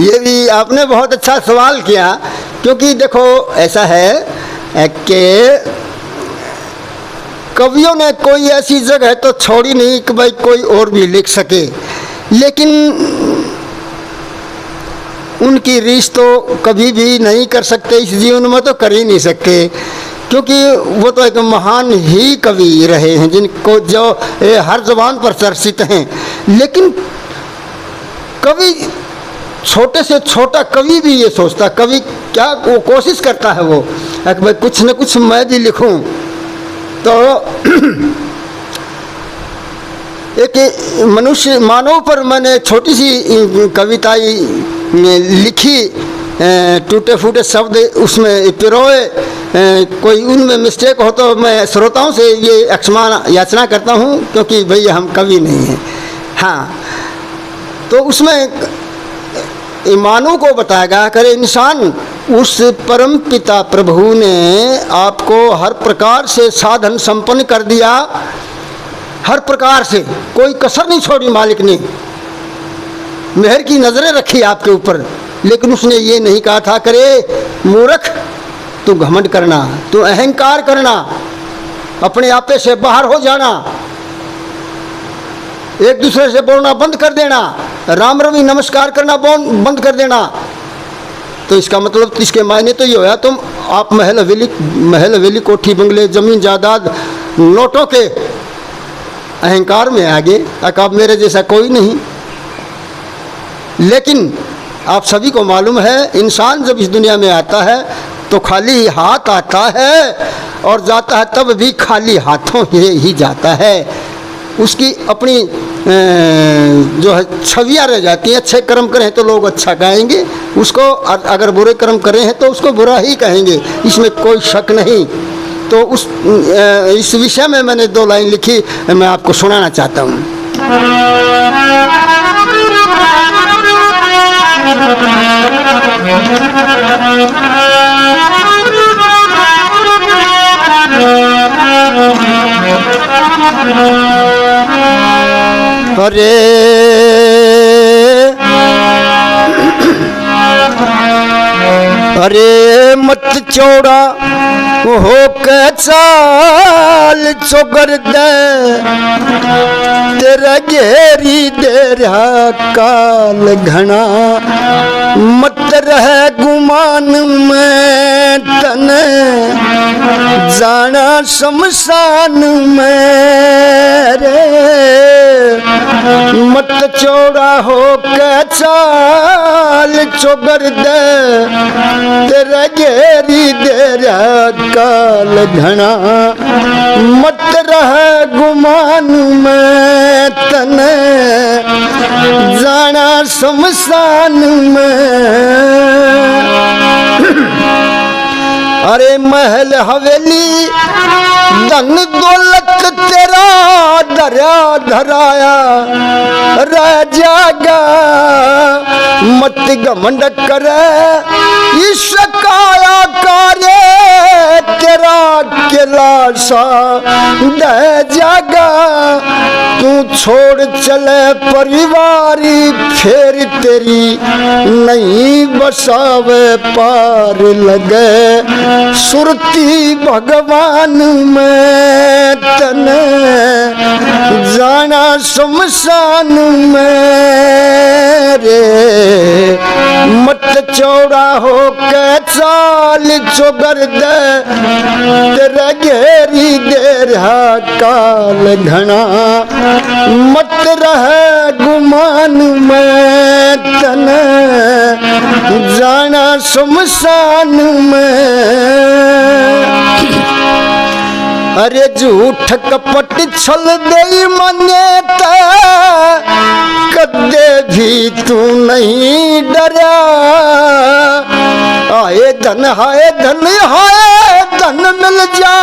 ये भी आपने बहुत अच्छा सवाल किया, क्योंकि देखो ऐसा है कि कवियों ने कोई ऐसी जगह तो छोड़ी नहीं कि भाई कोई और भी लिख सके, लेकिन उनकी रीस तो कभी भी नहीं कर सकते, इस जीवन में तो कर ही नहीं सकते, क्योंकि वो तो एक महान ही कवि रहे हैं जिनको जो हर ज़बान पर चर्चित हैं। लेकिन कवि, छोटे से छोटा कवि भी ये सोचता, कवि क्या वो कोशिश करता है वो कि भाई कुछ न कुछ मैं भी लिखूं। तो एक मनुष्य मानव पर मैंने छोटी सी कविता लिखी, टूटे फूटे शब्द उसमें पिरोए, कोई उनमें मिस्टेक हो तो मैं श्रोताओं से ये क्षमा याचना करता हूँ, क्योंकि भैया हम कवि नहीं हैं। हाँ, तो उसमें ईमानों को बताया गया, करे इंसान उस परम पिता प्रभु ने आपको हर प्रकार से साधन संपन्न कर दिया, हर प्रकार से कोई कसर नहीं छोड़ी मालिक ने, मेहर की नज़रें रखी आपके ऊपर। लेकिन उसने ये नहीं कहा था, करे मूर्ख तू घमंड करना, तू अहंकार करना, अपने आपे से बाहर हो जाना, एक दूसरे से बोलना बंद कर देना, राम रवि नमस्कार करना बंद कर देना। तो इसका मतलब, इसके मायने तो ये होया तुम आप महल हवेली कोठी बंगले जमीन जायदाद नोटों के अहंकार में आगे, अब मेरे जैसा कोई नहीं। लेकिन आप सभी को मालूम है, इंसान जब इस दुनिया में आता है तो खाली हाथ आता है और जाता है तब भी खाली हाथों ही जाता है। उसकी अपनी जो है छवियाँ रह जाती हैं। अच्छे कर्म करें तो लोग अच्छा कहेंगे उसको, अगर बुरे कर्म करें हैं तो उसको बुरा ही कहेंगे, इसमें कोई शक नहीं। तो इस विषय में मैंने 2 लाइन लिखी, मैं आपको सुनाना चाहता हूँ। अरे अरे मत चौड़ा हो के चाल चौगर दे, तेरा घेरी देरा काल घना, मत रह गुमान में तन जाना शमशान में रे। मत चौड़ा हो के चाल चौगर दे, तेरा घेरी देरा काल घना, मत रह गुमान में तन जाना शमशान में। अरे महल हवेली धन दौलत तेरा दरिया धराया रह जागा, मत घमंड करे इस काया कार्य, तेरा केला सा दह जागा। तू छोड़ चले परिवारी, फिर तेरी नहीं बसावे पार लगे, सुरती भगवान में तन जाना शमशान में रे। मत चौड़ा हो के चाल चौगर दे, तेरा घेरी दे रहा काल घना, मत रहे गुमान में तन जाना शमशान में। अरे झूठ कपट छल दे मान्यता, कदे भी तू नहीं डरा। आए धन हाय धन हाय धन मिल जा,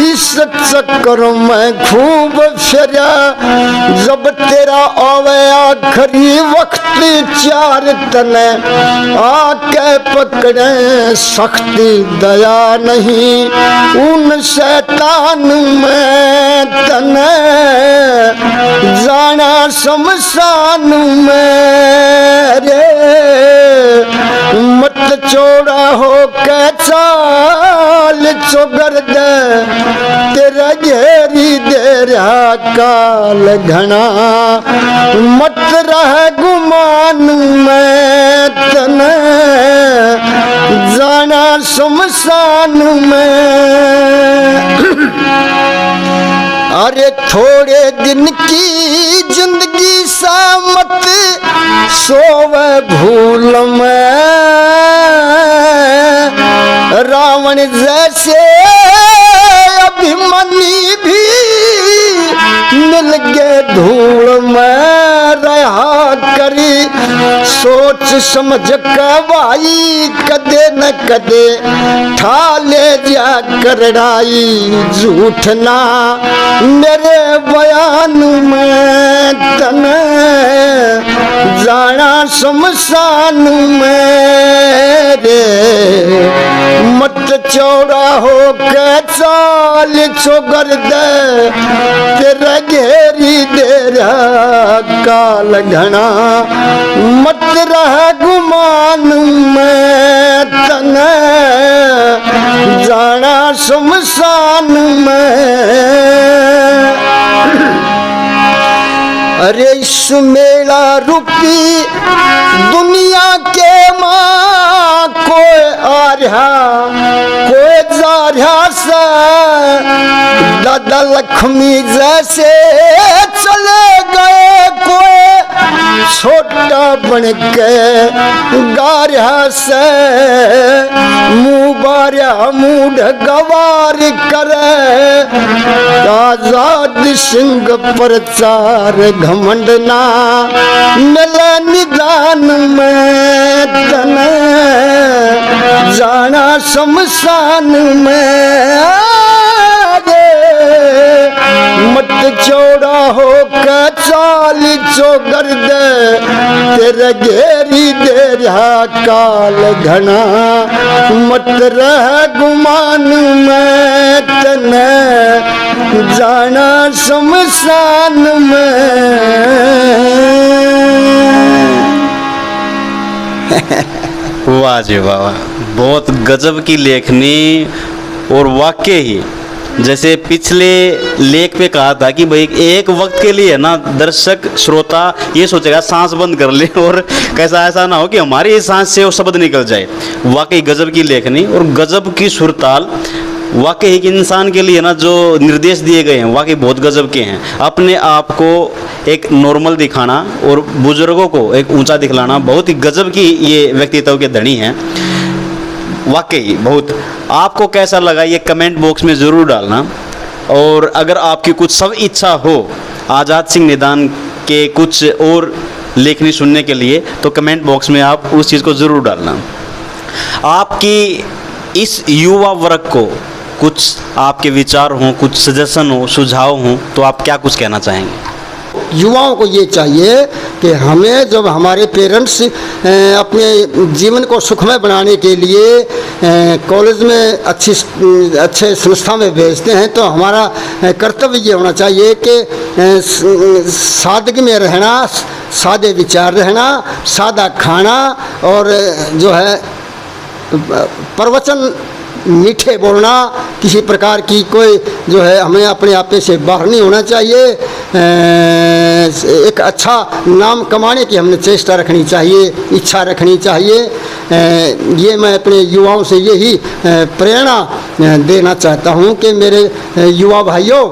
इस चक्कर में खूब फिरा। जब तेरा आवे आखिरी वक्त चार तने, आके पकड़े सख्ती दया नहीं उन शैतान में तने जाना शमशान में रे। मत चौड़ा हो के चाल चौगर दे, तेरा घेरी दे रहा काल घना, मत रह गुमान में तने जाना शमशान में। अरे थोड़े दिन की जिंदगी सा मत सोवे भूल में, रावण जैसे अभिमन्यु भी मिल गए धूल में। रहा करी सोच समझ के भाई, कदे न कदे ठाले जा करड़ाई। झूठ ना मेरे बयान में तने जाना शमशान में रे। मत चौड़ा हो के चाल चौगर दे, तेरा घेरी दे रहा काल घना, मत रह गुमान में तने जाना शमशान में। अरे इस मेला रूपी दुनिया के माँ कोई आ रहा कोई जा रहा से, दादा लक्ष्मी जैसे चले गए कोई छोटा बन के गा रहा से। मुँह बारिया मुँह गवार करे, आजाद सिंह प्रचार घमंड ना मिले निदान में तने जाना शमशान में। मत चौड़ा हो के चाल चौगर दे, तेरे घेरी दे रहा काल घना, मत रह गुमान में तने जाना शमशान में। वाह जी वाह, बहुत गजब की लेखनी। और वाकई ही जैसे पिछले लेख पे कहा था कि भाई एक वक्त के लिए ना दर्शक श्रोता ये सोचेगा सांस बंद कर ले, और कैसा ऐसा ना हो कि हमारी सांस से वो शब्द निकल जाए। वाकई गजब की लेखनी और गजब की सुरताल। वाकई एक इंसान के लिए ना जो निर्देश दिए गए हैं वाकई बहुत गजब के हैं। अपने आप को एक नॉर्मल दिखाना और बुजुर्गों को एक ऊंचा दिखलाना, बहुत ही गजब की ये व्यक्तित्व के धनी हैं। वाकई बहुत। आपको कैसा लगा ये कमेंट बॉक्स में ज़रूर डालना। और अगर आपकी कुछ सब इच्छा हो आज़ाद सिंह निदान के कुछ और लेखनी सुनने के लिए, तो कमेंट बॉक्स में आप उस चीज़ को ज़रूर डालना। आपकी इस युवा वर्ग को कुछ आपके विचार हों, कुछ सजेशन हो, सुझाव हों, तो आप क्या कुछ कहना चाहेंगे? युवाओं को ये चाहिए कि हमें जब हमारे पेरेंट्स अपने जीवन को सुखमय बनाने के लिए कॉलेज में अच्छे संस्था में भेजते हैं, तो हमारा कर्तव्य ये होना चाहिए कि सादगी में रहना, सादे विचार रहना, सादा खाना, और जो है प्रवचन मीठे बोलना, किसी प्रकार की कोई जो है हमें अपने आप से बाहर नहीं होना चाहिए। एक अच्छा नाम कमाने की हमने चेष्टा रखनी चाहिए, इच्छा रखनी चाहिए। ये मैं अपने युवाओं से यही प्रेरणा देना चाहता हूँ कि मेरे युवा भाइयों,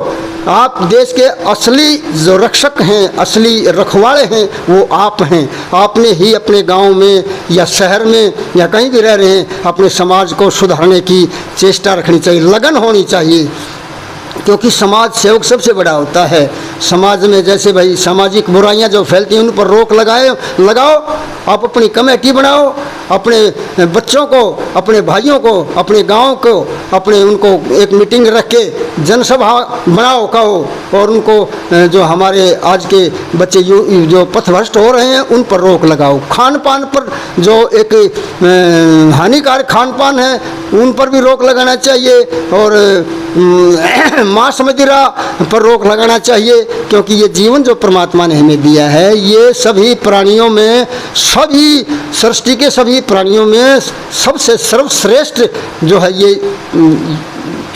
आप देश के असली जो रक्षक हैं, असली रखवाले हैं, वो आप हैं। आपने ही अपने गांव में या शहर में या कहीं भी रह रहे हैं, अपने समाज को सुधारने की चेष्टा रखनी चाहिए, लगन होनी चाहिए, क्योंकि समाज सेवक सबसे बड़ा होता है। समाज में जैसे भाई सामाजिक बुराइयां जो फैलती हैं उन पर रोक लगाओ। आप अपनी कमेटी बनाओ, अपने बच्चों को, अपने भाइयों को, अपने गांव को, अपने उनको एक मीटिंग रख के जनसभा बनाओ, कहो, और उनको जो हमारे आज के बच्चे जो पथभ्रष्ट हो रहे हैं उन पर रोक लगाओ। खान पान पर जो एक हानिकारक खान पान है उन पर भी रोक लगाना चाहिए, और मांस मदिरा पर रोक लगाना चाहिए, क्योंकि ये जीवन जो परमात्मा ने हमें दिया है, ये सभी प्राणियों में, सभी सृष्टि के सभी प्राणियों में सबसे सर्वश्रेष्ठ जो है ये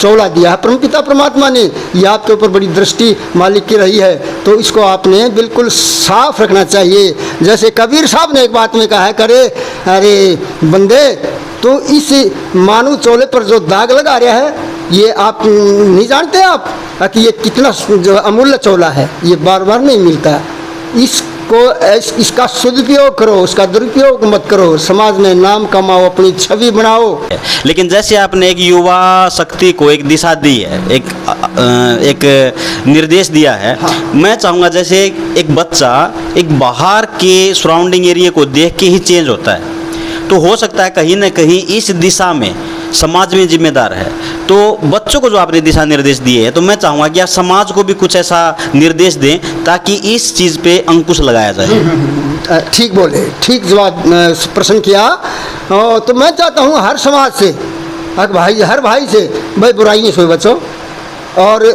चौला दिया है परमपिता परमात्मा ने। ये आपके ऊपर बड़ी दृष्टि मालिक की रही है, तो इसको आपने बिल्कुल साफ रखना चाहिए। जैसे कबीर साहब ने एक बात में कहा है, अरे बंदे, तो इस मानव चौले पर जो दाग लगा रहा है, ये आप नहीं जानते आप कि ये कितना जो अमूल्य चौला है, ये बार बार नहीं मिलता। इसका सदुपयोग करो, उसका दुरुपयोग मत करो, समाज में नाम कमाओ, अपनी छवि बनाओ। लेकिन जैसे आपने एक युवा शक्ति को एक दिशा दी है, एक निर्देश दिया है, हाँ। मैं चाहूँगा जैसे एक बच्चा एक बाहर के सराउंडिंग एरिया को देख के ही चेंज होता है, तो हो सकता है कहीं ना कहीं इस दिशा में समाज में जिम्मेदार है। तो बच्चों को जो आपने दिशा निर्देश दिए हैं, तो मैं चाहूँगा कि आप समाज को भी कुछ ऐसा निर्देश दें ताकि इस चीज़ पे अंकुश लगाया जाए। ठीक बोले, ठीक जवाब प्रश्न किया। तो मैं चाहता हूँ हर समाज से, हर भाई से, भाई बुराइयों से बचो और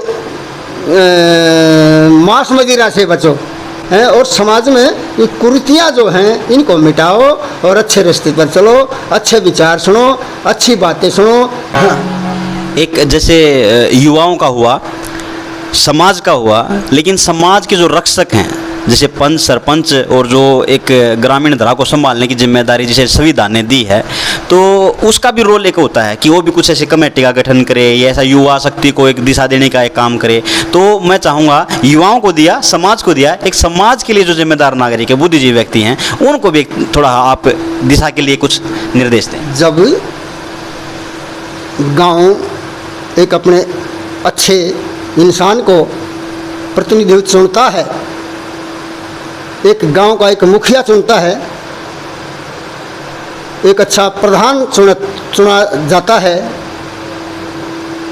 मांस मदिरा से बचो, हैं, और समाज में ये कुरीतियाँ जो हैं इनको मिटाओ और अच्छे रास्ते पर चलो, अच्छे विचार सुनो, अच्छी बातें सुनो। हाँ। एक जैसे युवाओं का हुआ, समाज का हुआ, लेकिन समाज के जो रक्षक हैं जैसे पंच, सरपंच और जो एक ग्रामीण धारा को संभालने की जिम्मेदारी जैसे संविधान ने दी है, तो उसका भी रोल एक होता है कि वो भी कुछ ऐसे कमेटी का गठन करे या ऐसा युवा शक्ति को एक दिशा देने का एक काम करे। तो मैं चाहूँगा युवाओं को दिया, समाज को दिया, एक समाज के लिए जो जिम्मेदार नागरिक है, बुद्धिजीवी व्यक्ति हैं, उनको भी थोड़ा आप दिशा के लिए कुछ निर्देश दें। जब गाँव एक अपने अच्छे इंसान को प्रतिनिधित्व चुनता है, एक गांव का एक मुखिया चुनता है, एक अच्छा प्रधान चुना जाता है,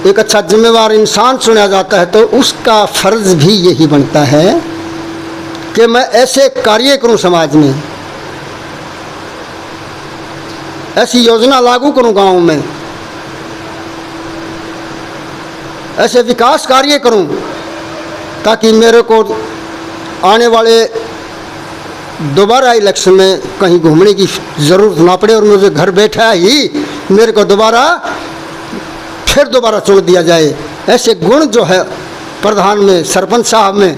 एक अच्छा जिम्मेवार इंसान चुना जाता है, तो उसका फर्ज भी यही बनता है कि मैं ऐसे कार्य करूं, समाज में ऐसी योजना लागू करूं, गांव में ऐसे विकास कार्य करूं, ताकि मेरे को आने वाले दोबारा इलेक्शन में कहीं घूमने की ज़रूरत ना पड़े और मुझे घर बैठा ही मेरे को फिर दोबारा चुन दिया जाए। ऐसे गुण जो है प्रधान में, सरपंच साहब में,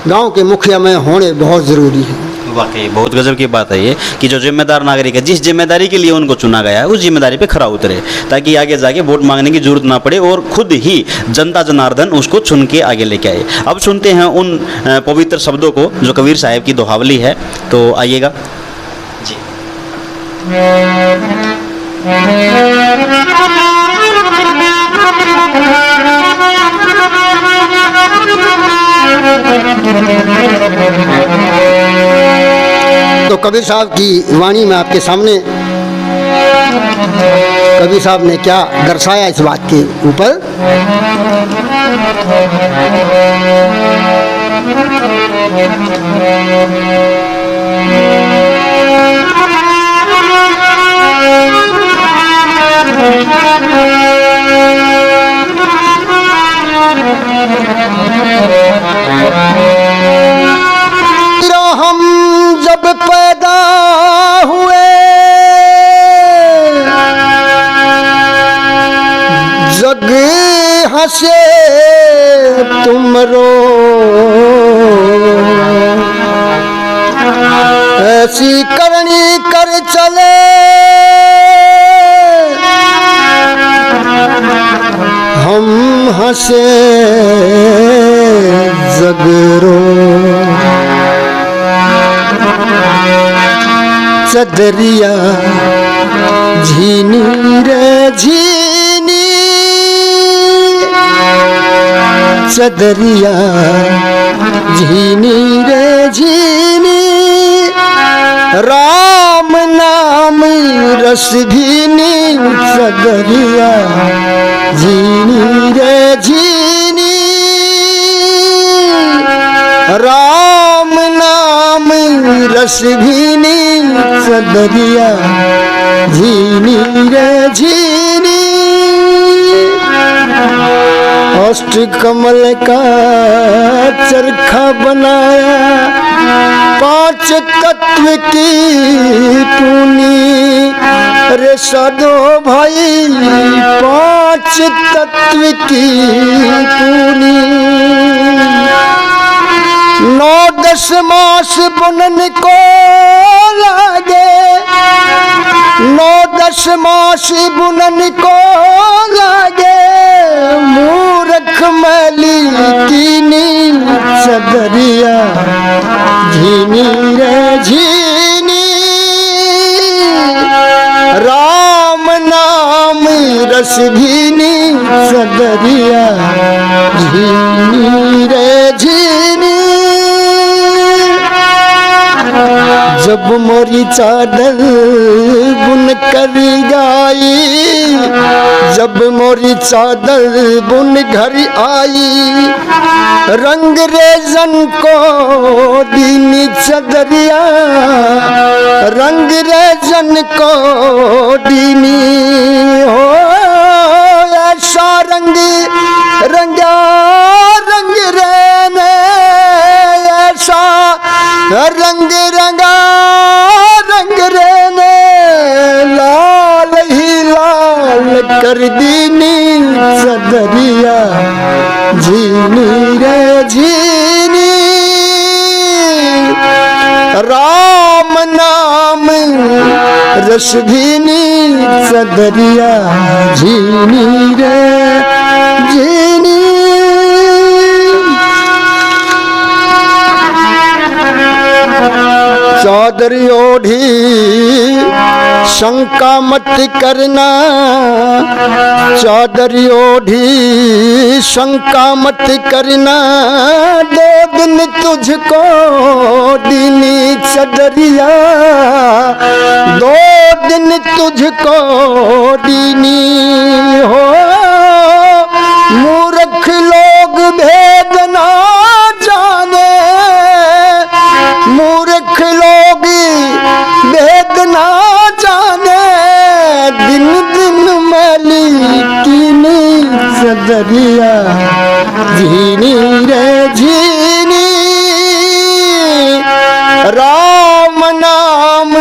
गांव के मुखिया में होने बहुत ज़रूरी है। वाकई बहुत गजब की बात है ये कि जो जिम्मेदार नागरिक है, जिस जिम्मेदारी के लिए उनको चुना गया है, उस जिम्मेदारी पे खरा उतरे, ताकि आगे जाके वोट मांगने की जरूरत ना पड़े और खुद ही जनता जनार्दन उसको चुन के आगे लेके आए। अब सुनते हैं उन पवित्र शब्दों को जो कबीर साहब की दोहावली है, तो आइएगा जी। तो कबीर साहब की वाणी में आपके सामने कबीर साहब ने क्या दर्शाया इस बात के ऊपर। हम जब पैदा हुए जग हंसे तुम रो, ऐसी करनी कर चले हम हंसे जगरो चदरिया झीनी रे झीनी चदरिया झीनी रे झीनी राम नाम रस भीनी चदरिया झीनी रे झीनी राम नाम रस भीनी चदरिया झीनी रे झीनी अष्ट कमल का चरखा बनाया पांच तत्व की पूनी रे साधो भाई पांच तत्व की पूनी 9-10 मास बुनन को लागे 9-10 मास बुनन को लागे मूर्ख मैली कीनी चदरिया झीनी रे झीनी राम नाम रस भीनी चदरिया झीनी रे झीनी जब मोरी चादर बुन कर आई जब मोरी चादर बुन घर आई रंग रेजन को दीनी चदरिया रंग रेजन को दीनी हो ऐसा रंग रंगा रंग रेने ऐसा रंग रंगा रंग रेने लाल ही लाल कर दीनी चदरिया झीनी रे झीनी राम नाम रस भीनी चदरिया झीनी रे झीनी चादर ओढ़ी शंका मत करना चादर ओढ़ी शंका मत करना 2 दिन तुझको दीनी चदरिया 2 दिन तुझको दीनी हो मूर्ख लोग भेद ना जाने मूर्ख लोग भेद ना जाने दिन दिन मैली कीनी चदरिया झीनी रे झीनी राम नाम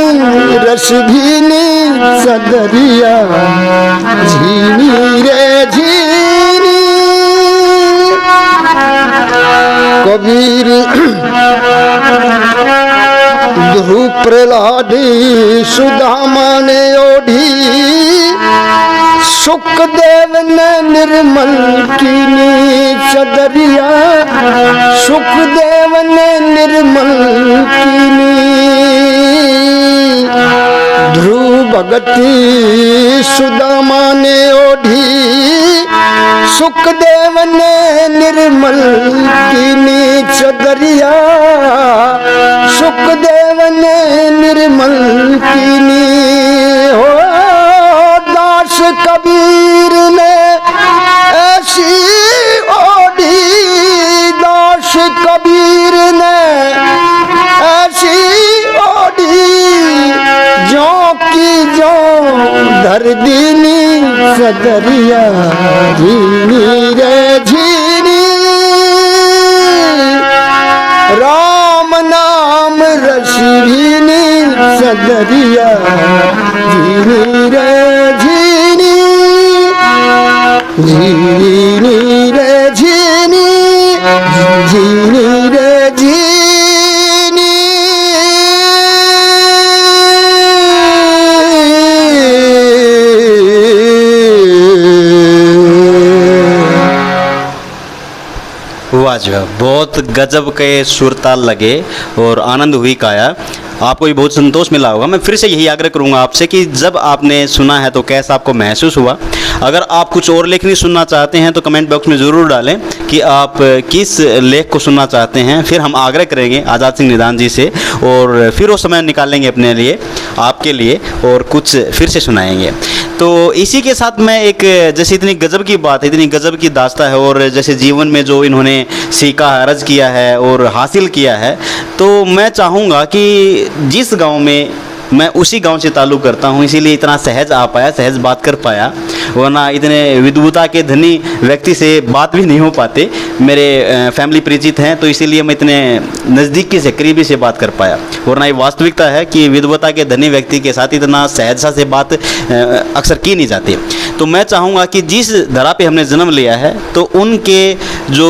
रस भीनी चदरिया झीनी रे झीनी कबीर ध्रुव प्रहलाद सुदामा ने ओढ़ी सुखदेव ने निर्मल कीनी चदरिया सुखदेव ने निर्मल कीनी ध्रुव भगति सुदामा ने ओढ़ी सुखदेव ने निर्मल कीनी चदरिया सुखदेव ने निर्मल कीनी हो दास कबीर ने ऐसी ओढ़ी दास कबीर ने ऐसी ओढ़ी जो की जो धर दीनी चदरिया झीनी रे झीनी राम नाम रस भीनी चदरिया झीनी रे झीनी झीनी रे झीनी झीनी रे झीनी वाह जो है बहुत गजब के सुरताल लगे और आनंद हुई काया। आपको भी बहुत संतोष मिला होगा। मैं फिर से यही आग्रह करूंगा आपसे कि जब आपने सुना है तो कैसा आपको महसूस हुआ। अगर आप कुछ और लेखनी सुनना चाहते हैं तो कमेंट बॉक्स में ज़रूर डालें कि आप किस लेख को सुनना चाहते हैं। फिर हम आग्रह करेंगे आज़ाद सिंह निदान जी से और फिर वो समय निकालेंगे अपने लिए, आपके लिए, और कुछ फिर से सुनाएंगे। तो इसी के साथ मैं एक, जैसे इतनी गजब की बात है, इतनी गजब की दास्ता है और जैसे जीवन में जो इन्होंने सीखा, अर्ज किया है और हासिल किया है, तो मैं चाहूँगा कि जिस गांव में मैं उसी गांव से ताल्लुक़ करता हूं, इसीलिए इतना सहज आ पाया, सहज बात कर पाया, वरना इतने विद्वता के धनी व्यक्ति से बात भी नहीं हो पाते। मेरे फैमिली परिचित हैं तो इसीलिए मैं इतने नज़दीकी से, करीबी से बात कर पाया, वरना ये वास्तविकता है कि विद्वता के धनी व्यक्ति के साथ इतना सहजता से बात अक्सर की नहीं जाती। तो मैं चाहूँगा कि जिस धरा पे हमने जन्म लिया है तो उनके जो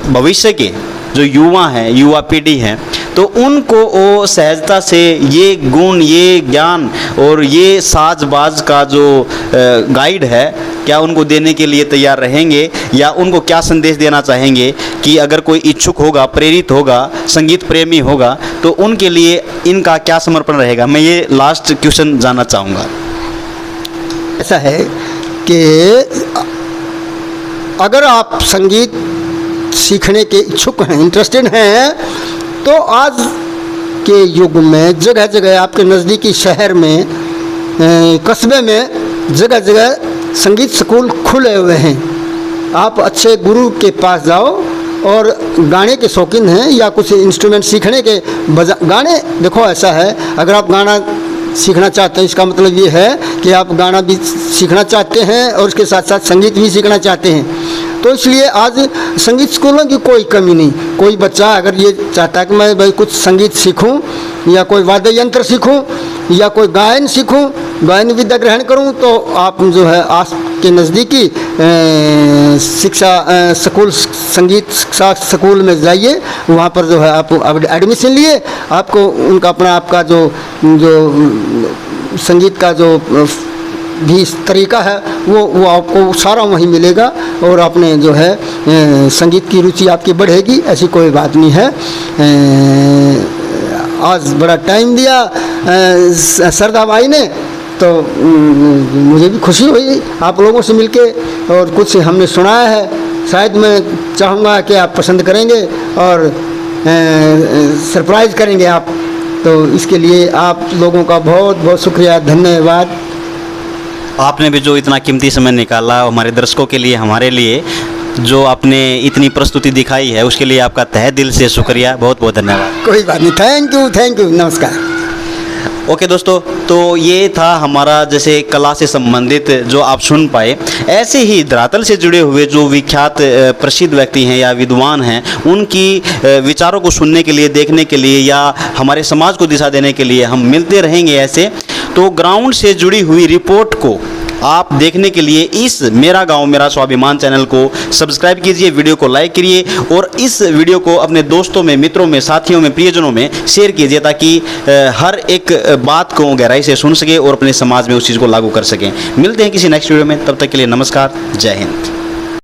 भविष्य के जो युवा हैं, युवा पीढ़ी हैं, तो उनको वो सहजता से ये गुण, ये ज्ञान और ये साजबाज का जो गाइड है, क्या उनको देने के लिए तैयार रहेंगे या उनको क्या संदेश देना चाहेंगे कि अगर कोई इच्छुक होगा, प्रेरित होगा, संगीत प्रेमी होगा, तो उनके लिए इनका क्या समर्पण रहेगा? मैं ये लास्ट क्वेश्चन जानना चाहूँगा। ऐसा है कि अगर आप संगीत सीखने के इच्छुक हैं, इंटरेस्टेड हैं, तो आज के युग में जगह जगह आपके नज़दीकी शहर में, कस्बे में जगह जगह संगीत स्कूल खुले हुए हैं। आप अच्छे गुरु के पास जाओ और गाने के शौकीन हैं या कुछ इंस्ट्रूमेंट सीखने के गाने, देखो ऐसा है, अगर आप गाना सीखना चाहते हैं, इसका मतलब ये है कि आप गाना भी सीखना चाहते हैं और उसके साथ साथ संगीत भी सीखना चाहते हैं। तो इसलिए आज संगीत स्कूलों की कोई कमी नहीं। कोई बच्चा अगर ये चाहता है कि मैं भाई कुछ संगीत सीखूं या कोई वाद्य यंत्र सीखूं या कोई गायन सीखूं, गायन विद्या ग्रहण करूं, तो आप जो है आस के नज़दीकी शिक्षा स्कूल, संगीत शिक्षा स्कूल में जाइए। वहाँ पर जो है आप एडमिशन लिए, आपको उनका अपना आपका जो संगीत का जो भी तरीका है वो आपको सारा वहीं मिलेगा और आपने जो है संगीत की रुचि आपकी बढ़ेगी। ऐसी कोई बात नहीं है। आज बड़ा टाइम दिया सरदा भाई ने, तो मुझे भी खुशी हुई आप लोगों से मिलके और कुछ हमने सुनाया है। शायद मैं चाहूँगा कि आप पसंद करेंगे और सरप्राइज़ करेंगे आप। तो इसके लिए आप लोगों का बहुत बहुत शुक्रिया, धन्यवाद। आपने भी जो इतना कीमती समय निकाला हमारे दर्शकों के लिए, हमारे लिए, जो आपने इतनी प्रस्तुति दिखाई है, उसके लिए आपका तहे दिल से शुक्रिया, बहुत बहुत धन्यवाद। कोई बात नहीं, थैंक यू, नमस्कार। ओके दोस्तों, तो ये था हमारा जैसे कला से संबंधित जो आप सुन पाए। ऐसे ही धरातल से जुड़े हुए जो विख्यात प्रसिद्ध व्यक्ति हैं या विद्वान हैं, उनकी विचारों को सुनने के लिए, देखने के लिए या हमारे समाज को दिशा देने के लिए हम मिलते रहेंगे ऐसे। तो ग्राउंड से जुड़ी हुई रिपोर्ट को आप देखने के लिए इस मेरा गांव मेरा स्वाभिमान चैनल को सब्सक्राइब कीजिए, वीडियो को लाइक करिए और इस वीडियो को अपने दोस्तों में, मित्रों में, साथियों में, प्रियजनों में शेयर कीजिए ताकि हर एक बात को गहराई से सुन सके और अपने समाज में उस चीज़ को लागू कर सकें। मिलते हैं किसी नेक्स्ट वीडियो में, तब तक के लिए नमस्कार, जय हिंद।